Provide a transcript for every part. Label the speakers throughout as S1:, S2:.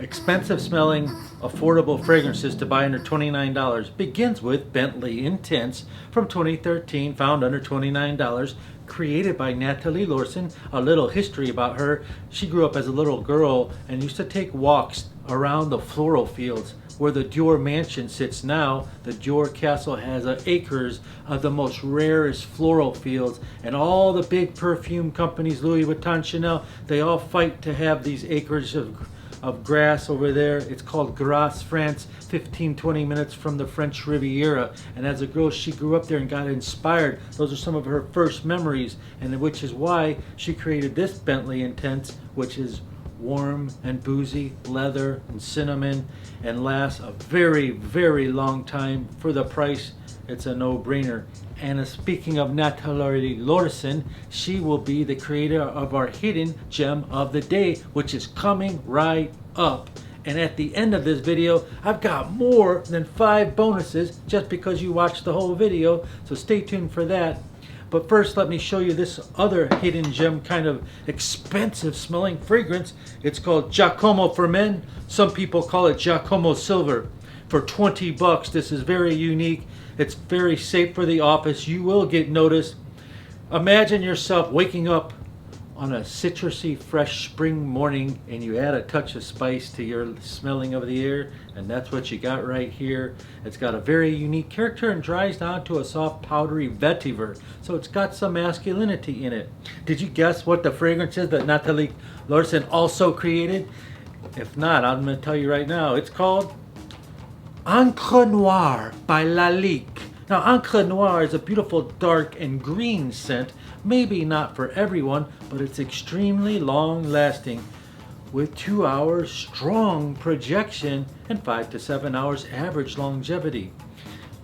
S1: Expensive smelling, affordable fragrances to buy under $29 begins with Bentley Intense from 2013, found under $29, created by Natalie Lorson. A little history about her: she grew up as a little girl and used to take walks around the floral fields where the Dior mansion sits now. The Dior castle has acres of the most rarest floral fields, and all the big perfume companies, Louis Vuitton, Chanel, they all fight to have these acres of grass over there. It's called Grasse, France, 15-20 minutes from the French Riviera. And as a girl, she grew up there and got inspired. Those are some of her first memories, and which is why she created this Bentley Intense, which is warm and boozy, leather and cinnamon, and lasts a very, very long time. For the price, it's a no-brainer. And speaking of Natalie Lorson, she will be the creator of our hidden gem of the day, which is coming right up. And at the end of this video, I've got more than 5 bonuses just because you watched the whole video, so stay tuned for that. But first, let me show you this other hidden gem, kind of expensive smelling fragrance. It's called Jacomo for men. Some people call it Jacomo Silver. For 20 bucks, this is very unique. It's very safe for the office. You will get noticed. Imagine yourself waking up on a citrusy, fresh spring morning and you add a touch of spice to your smelling of the air, and that's what you got right here. It's got a very unique character and dries down to a soft, powdery vetiver, so it's got some masculinity in it. Did you guess what the fragrance is that Natalie Lorson also created? If not, I'm going to tell you right now. It's called Encre Noir by Lalique. Now, Encre Noir is a beautiful dark and green scent. Maybe not for everyone, but it's extremely long lasting with 2 hours strong projection and 5 to 7 hours average longevity.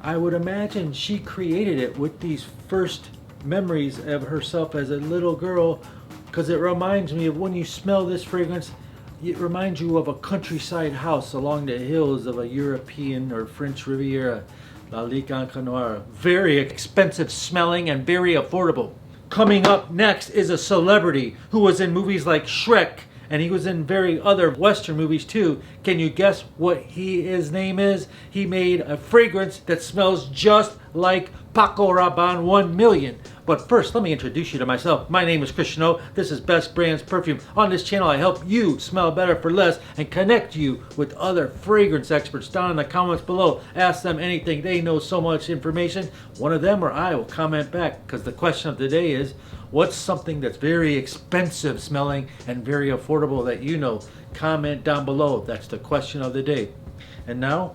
S1: I would imagine she created it with these first memories of herself as a little girl, because it reminds me of, when you smell this fragrance, it reminds you of a countryside house along the hills of a European or French Riviera. Lalique Encre Noir. Very expensive smelling and very affordable. Coming up next is a celebrity who was in movies like Shrek, and he was in very other Western movies too. Can you guess what his name is? He made a fragrance that smells just like Paco Rabanne 1 million. But first, let me introduce you to myself. My name is Christian O. This is Best Brands Perfume. On this channel, I help you smell better for less and connect you with other fragrance experts. Down in the comments below, ask them anything. They know so much information. One of them or I will comment back, because the question of the day is, what's something that's very expensive smelling and very affordable that you know? Comment down below. That's the question of the day. And now,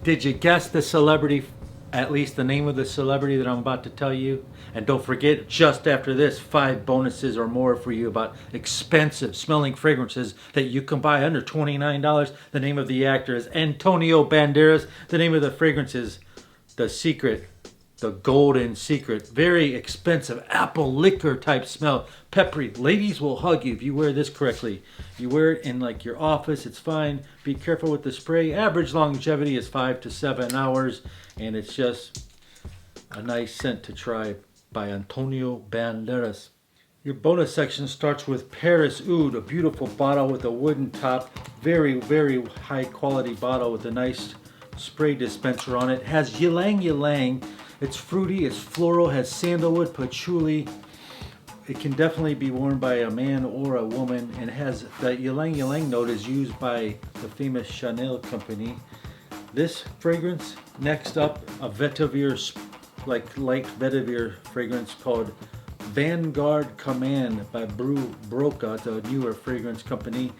S1: did you guess the celebrity? At least the name of the celebrity that I'm about to tell you. And don't forget, just after this, 5 bonuses or more for you about expensive smelling fragrances that you can buy under $29. The name of the actor is Antonio Banderas. The name of the fragrance is The Secret, the Golden Secret. Very expensive apple liquor type smell. Peppery. Ladies will hug you if you wear this correctly. You wear it in like your office, it's fine. Be careful with the spray. Average longevity is 5 to 7 hours. And it's just a nice scent to try by Antonio Banderas. Your bonus section starts with Paris Oud, a beautiful bottle with a wooden top. Very, very high quality bottle with a nice spray dispenser on it. It has ylang ylang. It's fruity, it's floral, has sandalwood, patchouli. It can definitely be worn by a man or a woman, and has that ylang ylang note is used by the famous Chanel company. This fragrance, next up, a vetiver, like light vetiver fragrance called Vanguard Command by Broca. It's a newer fragrance company.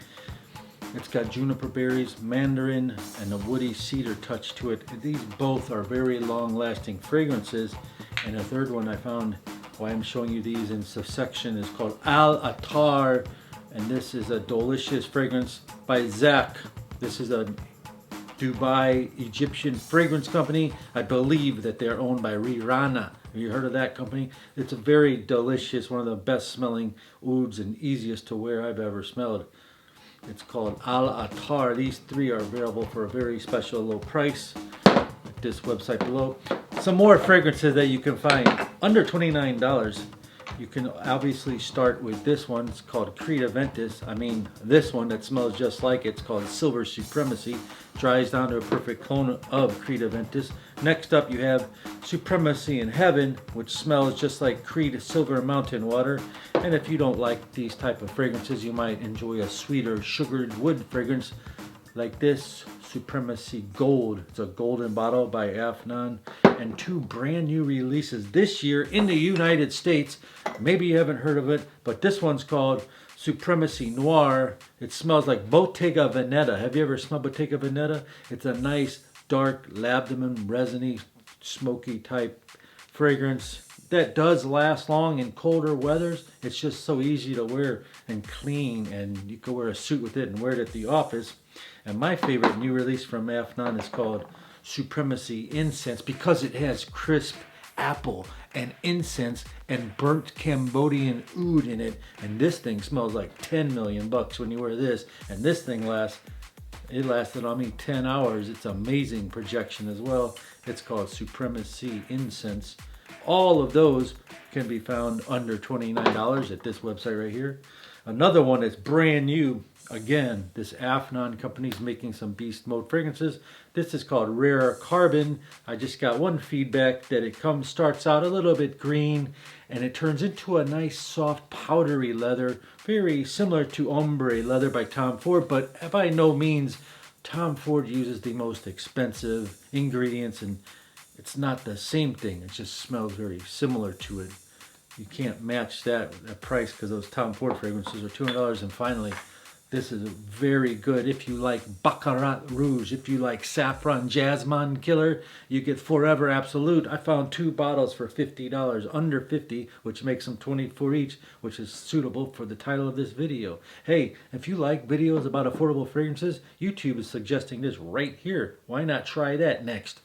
S1: It's got juniper berries, mandarin, and a woody cedar touch to it. These both are very long-lasting fragrances. And a third one I found, why I'm showing you these in section, is called Attar, and this is a delicious fragrance by Zach. This is a Dubai Egyptian fragrance company. I believe that they're owned by Rihanna. Have you heard of that company? It's a very delicious, one of the best smelling ouds and easiest to wear I've ever smelled. It's called Attar. These 3 are available for a very special low price at this website below. Some more fragrances that you can find under $29. You can obviously start with this one. It's called Creed Ventus. I mean, this one that smells just like it's called Silver Supremacy. Dries down to a perfect clone of Creed Ventus. Next up, you have Supremacy in Heaven, which smells just like Creed Silver Mountain Water. And if you don't like these type of fragrances, you might enjoy a sweeter sugared wood fragrance like this Supremacy Gold. It's a golden bottle by Afnan, and 2 brand new releases this year in the United States. Maybe you haven't heard of it, but this one's called Supremacy Noir. It smells like Bottega Veneta. Have you ever smelled Bottega Veneta? It's a nice, dark, labdanum, resiny, smoky type fragrance that does last long in colder weathers. It's just so easy to wear and clean, and you can wear a suit with it and wear it at the office. And my favorite new release from Afnan is called Supremacy Incense, because it has crisp apple and incense and burnt Cambodian oud in it. And this thing smells like 10 million bucks when you wear this. And this thing lasted on me 10 hours. It's amazing projection as well. It's called Supremacy Incense. All of those can be found under $29 at this website right here. Another one that's brand new. Again, this Afnan company is making some Beastmode fragrances. This is called Rare Carbon. I just got one feedback that it starts out a little bit green, and it turns into a nice soft powdery leather, very similar to Ombre leather by Tom Ford, but by no means Tom Ford uses the most expensive ingredients, and it's not the same thing. It just smells very similar to it. You can't match that price, because those Tom Ford fragrances are $200. And finally, this is very good if you like Baccarat Rouge, if you like Saffron Jasmine Killer. You get Forever Absolute. I found 2 bottles for $50, under $50, which makes them $24 each, which is suitable for the title of this video. Hey, if you like videos about affordable fragrances, YouTube is suggesting this right here. Why not try that next?